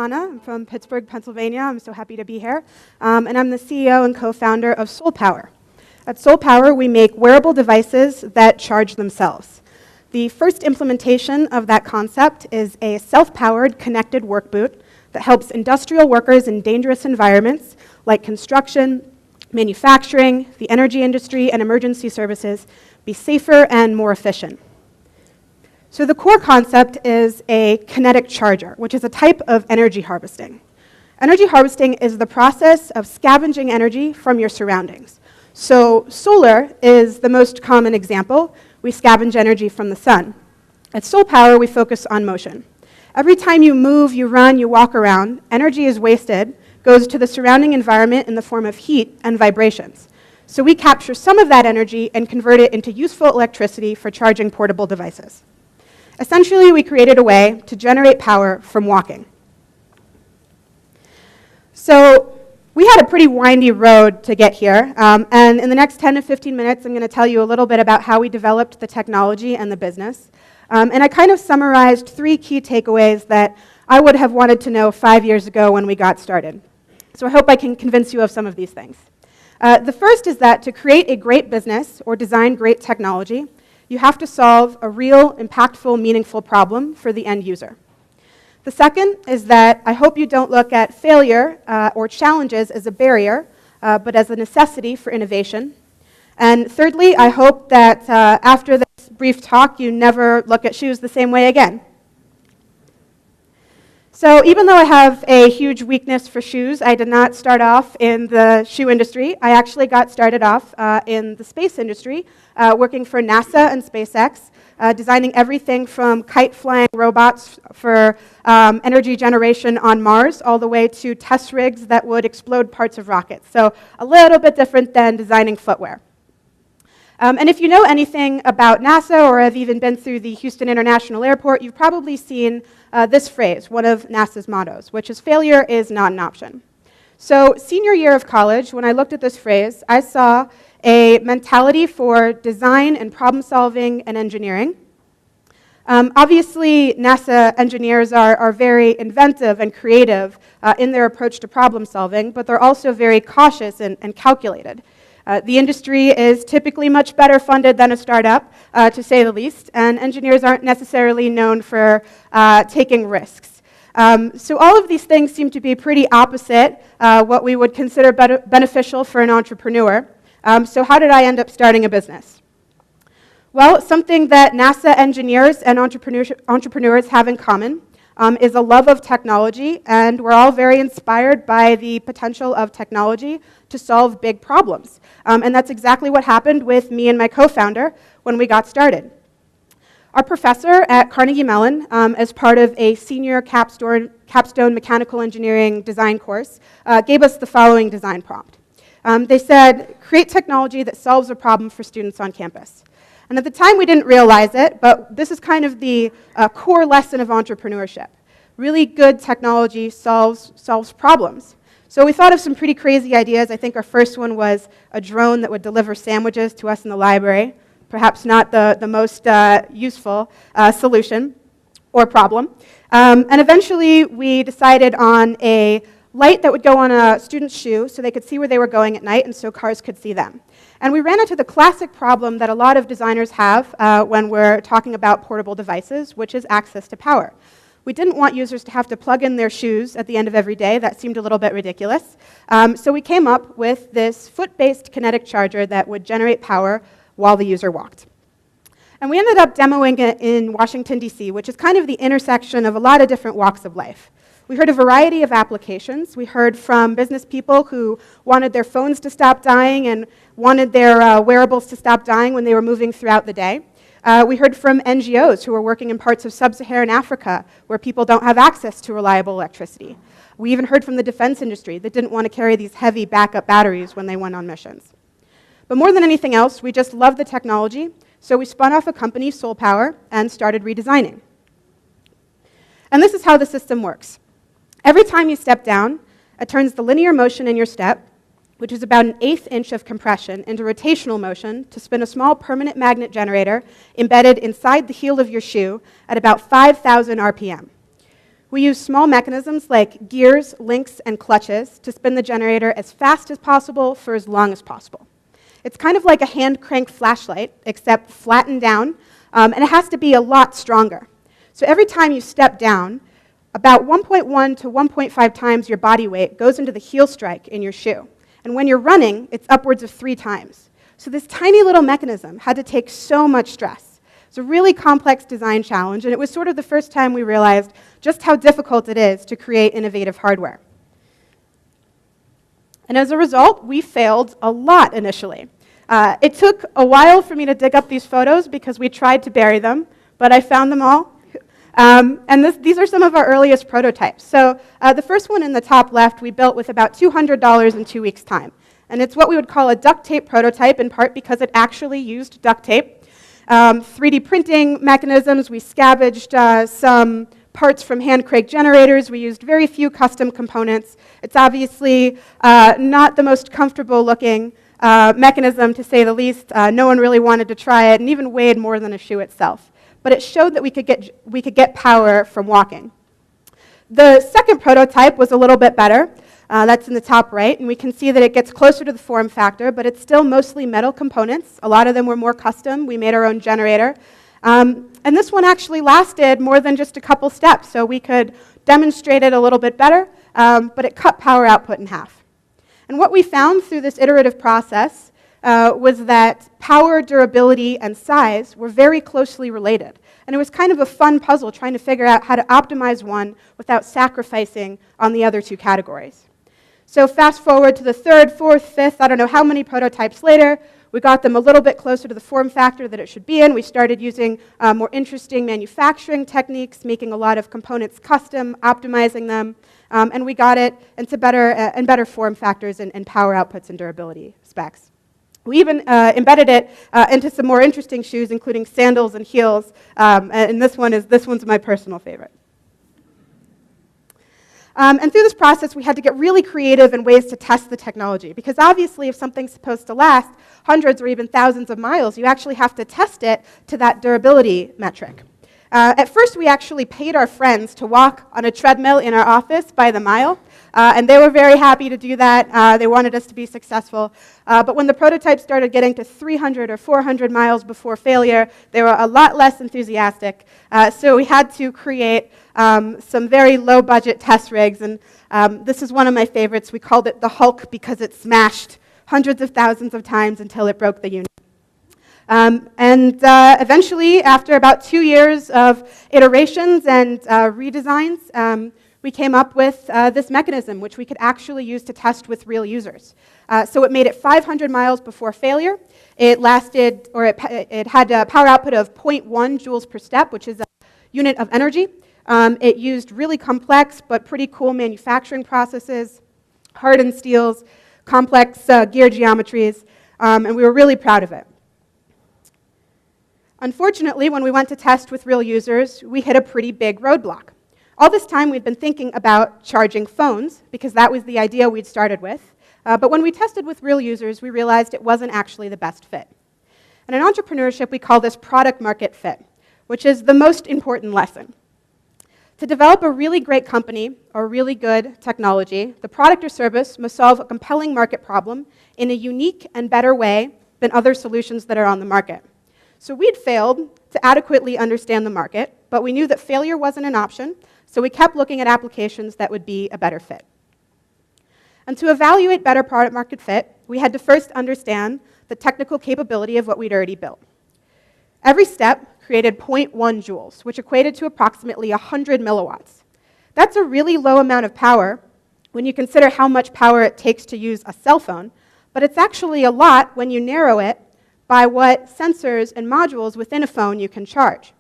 Hahna. I'm from Pittsburgh, Pennsylvania. I'm so happy to be here. And I'm the CEO and co-founder of Soul Power. At Soul Power, we make wearable devices that charge themselves. The first implementation of that concept is a self-powered connected work boot that helps industrial workers in dangerous environments like construction, manufacturing, the energy industry, and emergency services be safer and more efficient. So the core concept is a kinetic charger, which is a type of energy harvesting. Energy harvesting is the process of scavenging energy from your surroundings. So solar is the most common example. We scavenge energy from the sun. At Soul Power, we focus on motion. Every time you move, you run, you walk around, energy is wasted, goes to the surrounding environment in the form of heat and vibrations. So we capture some of that energy and convert it into useful electricity for charging portable devices. Essentially, we created a way to generate power from walking. So we had a pretty windy road to get here, and in the next 10 to 15 minutes, I'm going to tell you a little bit about how we developed the technology and the business. And I kind of summarized 3 key takeaways that I would have wanted to know 5 years ago when we got started. So I hope I can convince you of some of these things. The first is that to create a great business or design great technology, you have to solve a real, impactful, meaningful problem for the end user. The second is that I hope you don't look at failure or challenges as a barrier, but as a necessity for innovation. And thirdly, I hope that after this brief talk, you never look at shoes the same way again. So even though I have a huge weakness for shoes, I did not start off in the shoe industry. I actually got started off in the space industry, working for NASA and SpaceX, designing everything from kite-flying robots for energy generation on Mars, all the way to test rigs that would explode parts of rockets. So a little bit different than designing footwear. And if you know anything about NASA or have even been through the Houston International Airport, you've probably seen this phrase, one of NASA's mottos, which is failure is not an option. So senior year of college, when I looked at this phrase, I saw a mentality for design and problem solving and engineering. Obviously, NASA engineers are very inventive and creative in their approach to problem solving, but they're also very cautious and calculated. The industry is typically much better funded than a startup, to say the least, and engineers aren't necessarily known for taking risks. So all of these things seem to be pretty opposite what we would consider beneficial for an entrepreneur. So how did I end up starting a business? Well, something that NASA engineers and entrepreneurs have in common is a love of technology, and we're all very inspired by the potential of technology to solve big problems. And that's exactly what happened with me and my co-founder when we got started. Our professor at Carnegie Mellon, as part of a senior capstone mechanical engineering design course, gave us the following design prompt. They said, create technology that solves a problem for students on campus. And at the time, we didn't realize it, but this is kind of the core lesson of entrepreneurship. Really good technology solves problems. So we thought of some pretty crazy ideas. I think our first one was a drone that would deliver sandwiches to us in the library. Perhaps not the most useful solution or problem. And eventually, we decided on a light that would go on a student's shoe so they could see where they were going at night and so cars could see them. And we ran into the classic problem that a lot of designers have when we're talking about portable devices, which is access to power. We didn't want users to have to plug in their shoes at the end of every day. That seemed a little bit ridiculous. So we came up with this foot-based kinetic charger that would generate power while the user walked. And we ended up demoing it in Washington, D.C., which is kind of the intersection of a lot of different walks of life. We heard a variety of applications. We heard from business people who wanted their phones to stop dying and wanted their wearables to stop dying when they were moving throughout the day. We heard from NGOs who are working in parts of sub-Saharan Africa where people don't have access to reliable electricity. We even heard from the defense industry that didn't want to carry these heavy backup batteries when they went on missions. But more than anything else, we just loved the technology, so we spun off a company, Soul Power, and started redesigning. And this is how the system works. Every time you step down, it turns the linear motion in your step, which is about an 1/8 inch of compression, into rotational motion to spin a small permanent magnet generator embedded inside the heel of your shoe at about 5,000 RPM. We use small mechanisms like gears, links, and clutches to spin the generator as fast as possible for as long as possible. It's kind of like a hand-crank flashlight, except flattened down, and it has to be a lot stronger. So every time you step down, about 1.1 to 1.5 times your body weight goes into the heel strike in your shoe. And when you're running, it's upwards of 3 times. So this tiny little mechanism had to take so much stress. It's a really complex design challenge, and it was sort of the first time we realized just how difficult it is to create innovative hardware. And as a result, we failed a lot initially. It took a while for me to dig up these photos because we tried to bury them, but I found them all. These are some of our earliest prototypes. So the first one in the top left we built with about $200 in 2 weeks' time. And it's what we would call a duct tape prototype, in part because it actually used duct tape. 3D printing mechanisms, we scavenged some parts from hand crank generators. We used very few custom components. It's obviously not the most comfortable looking mechanism, to say the least. No one really wanted to try it, and even weighed more than a shoe itself. But it showed that we could get power from walking. The second prototype was a little bit better. That's in the top right, and we can see that it gets closer to the form factor, but it's still mostly metal components. A lot of them were more custom. We made our own generator. And this one actually lasted more than just a couple steps, so we could demonstrate it a little bit better, but it cut power output in half. And what we found through this iterative process was that power, durability, and size were very closely related. And it was kind of a fun puzzle trying to figure out how to optimize one without sacrificing on the other 2 categories. So fast forward to the 3rd, 4th, 5th, I don't know how many prototypes later, we got them a little bit closer to the form factor that it should be in. We started using more interesting manufacturing techniques, making a lot of components custom, optimizing them, and we got it into better form factors and power outputs and durability specs. We even embedded it into some more interesting shoes, including sandals and heels, and this one's my personal favorite. And through this process, we had to get really creative in ways to test the technology, because obviously if something's supposed to last hundreds or even thousands of miles, you actually have to test it to that durability metric. At first, we actually paid our friends to walk on a treadmill in our office by the mile, and they were very happy to do that. They wanted us to be successful. But when the prototype started getting to 300 or 400 miles before failure, they were a lot less enthusiastic. So we had to create some very low-budget test rigs, and this is one of my favorites. We called it the Hulk because it smashed hundreds of thousands of times until it broke the unit. Eventually, after about 2 years of iterations and redesigns, we came up with this mechanism, which we could actually use to test with real users. So it made it 500 miles before failure. It lasted, or it had a power output of 0.1 joules per step, which is a unit of energy. It used really complex but pretty cool manufacturing processes, hardened steels, complex gear geometries, and we were really proud of it. Unfortunately, when we went to test with real users, we hit a pretty big roadblock. All this time, we'd been thinking about charging phones, because that was the idea we'd started with. But when we tested with real users, we realized it wasn't actually the best fit. And in entrepreneurship, we call this product market fit, which is the most important lesson. To develop a really great company or really good technology, the product or service must solve a compelling market problem in a unique and better way than other solutions that are on the market. So we'd failed to adequately understand the market, but we knew that failure wasn't an option, so we kept looking at applications that would be a better fit. And to evaluate better product market fit, we had to first understand the technical capability of what we'd already built. Every step created 0.1 joules, which equated to approximately 100 milliwatts. That's a really low amount of power when you consider how much power it takes to use a cell phone, but it's actually a lot when you narrow it by what sensors and modules within a phone you can charge.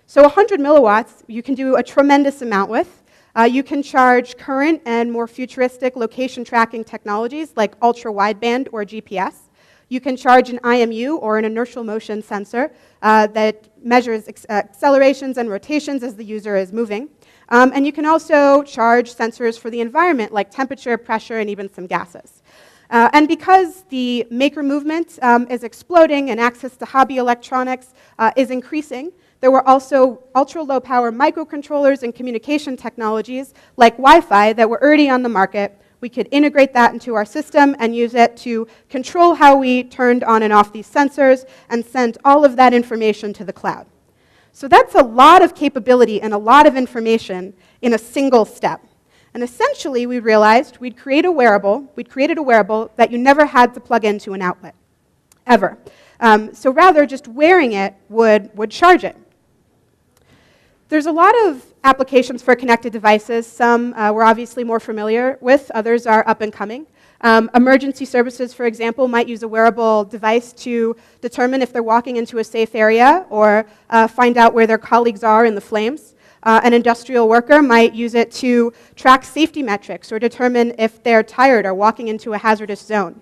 So 100 milliwatts, you can do a tremendous amount with. You can charge current and more futuristic location tracking technologies like ultra-wideband or GPS. You can charge an IMU, or an inertial motion sensor, that measures accelerations and rotations as the user is moving. And you can also charge sensors for the environment, like temperature, pressure, and even some gases. And because the maker movement is exploding and access to hobby electronics is increasing, There were also ultra-low power microcontrollers and communication technologies like Wi-Fi that were already on the market. We could integrate that into our system and use it to control how we turned on and off these sensors and sent all of that information to the cloud. So that's a lot of capability and a lot of information in a single step. And essentially, we realized we'd created a wearable that you never had to plug into an outlet, ever. So rather, just wearing it would charge it. There's a lot of applications for connected devices. Some we're obviously more familiar with, others are up and coming. Emergency services, for example, might use a wearable device to determine if they're walking into a safe area or find out where their colleagues are in the flames. An industrial worker might use it to track safety metrics or determine if they're tired or walking into a hazardous zone.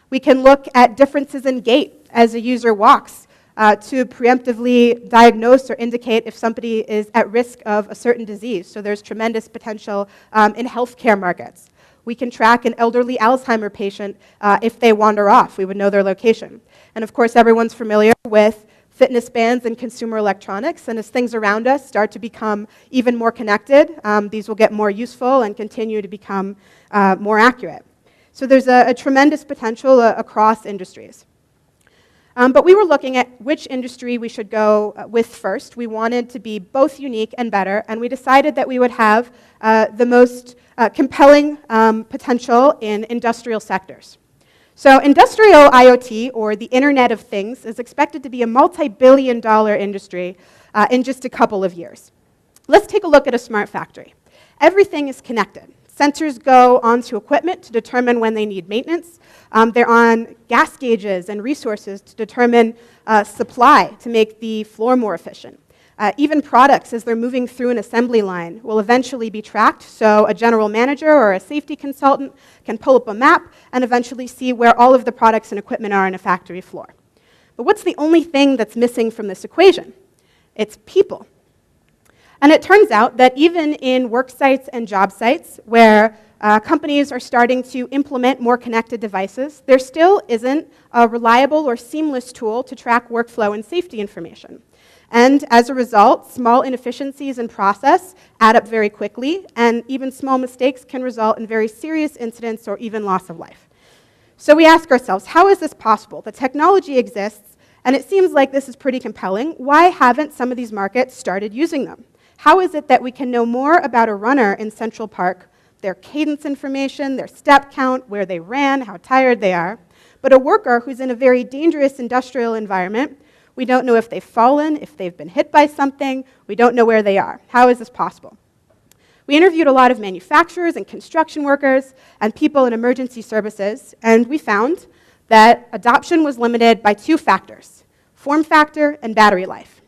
We can look at differences in gait as a user walks to preemptively diagnose or indicate if somebody is at risk of a certain disease. So there's tremendous potential in healthcare markets. We can track an elderly Alzheimer patient if they wander off. We would know their location. And of course, everyone's familiar with fitness bands and consumer electronics. And as things around us start to become even more connected, these will get more useful and continue to become more accurate. So there's a tremendous potential across industries. But we were looking at which industry we should go with first. We wanted to be both unique and better, and we decided that we would have the most compelling potential in industrial sectors. So industrial IoT, or the Internet of Things, is expected to be a multi-billion-dollar industry in just a couple of years. Let's take a look at a smart factory. Everything is connected. Sensors go onto equipment to determine when they need maintenance. They're on gas gauges and resources to determine supply to make the floor more efficient. Even products, as they're moving through an assembly line, will eventually be tracked, so a general manager or a safety consultant can pull up a map and eventually see where all of the products and equipment are on a factory floor. But what's the only thing that's missing from this equation? It's people. And it turns out that even in work sites and job sites where companies are starting to implement more connected devices, there still isn't a reliable or seamless tool to track workflow and safety information. And as a result, small inefficiencies in process add up very quickly, and even small mistakes can result in very serious incidents or even loss of life. So we ask ourselves, how is this possible? The technology exists, and it seems like this is pretty compelling. Why haven't some of these markets started using them? How is it that we can know more about a runner in Central Park, their cadence information, their step count, where they ran, how tired they are, but a worker who's in a very dangerous industrial environment, we don't know if they've fallen, if they've been hit by something, we don't know where they are. How is this possible? We interviewed a lot of manufacturers and construction workers and people in emergency services, and we found that adoption was limited by two factors: form factor and battery life.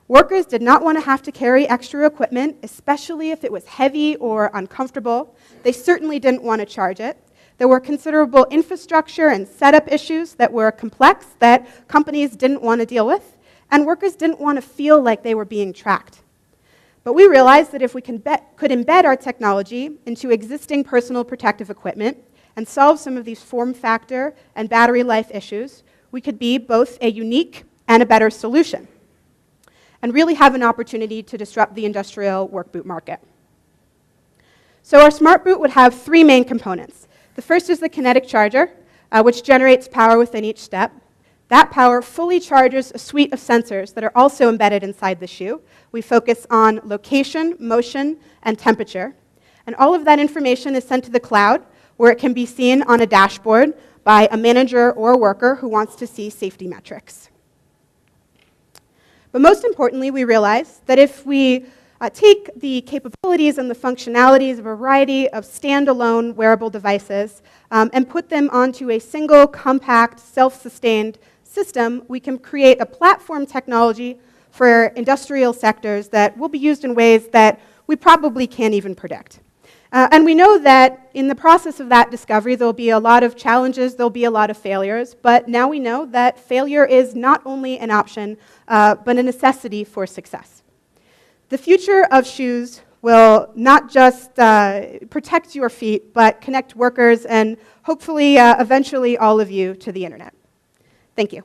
Workers did not want to have to carry extra equipment, especially if it was heavy or uncomfortable. They certainly didn't want to charge it. There were considerable infrastructure and setup issues that were complex that companies didn't want to deal with, and workers didn't want to feel like they were being tracked. But we realized that if we could embed our technology into existing personal protective equipment and solve some of these form factor and battery life issues, we could be both a unique and a better solution, and really have an opportunity to disrupt the industrial work boot market. So our smart boot would have three main components. The first is the Kinetic charger, which generates power within each step. That power fully charges a suite of sensors that are also embedded inside the shoe. We focus on location, motion, and temperature. And all of that information is sent to the cloud, where it can be seen on a dashboard by a manager or a worker who wants to see safety metrics. But most importantly, we realize that if we take the capabilities and the functionalities of a variety of standalone wearable devices and put them onto a single, compact, self-sustained system, we can create a platform technology for industrial sectors that will be used in ways that we probably can't even predict. And we know that in the process of that discovery, there'll be a lot of challenges, there'll be a lot of failures, but now we know that failure is not only an option, but a necessity for success. The future of shoes will not just protect your feet, but connect workers and hopefully, eventually, all of you to the internet. Thank you.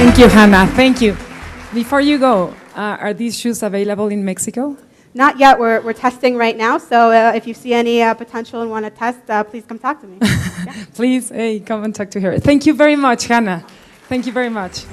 Thank you, Hahna. Thank you. Before you go, are these shoes available in Mexico? Not yet. We're testing right now, so if you see any potential and want to test, please come talk to me. Yeah. Please, hey, come and talk to her. Thank you very much, Hahna. Thank you very much.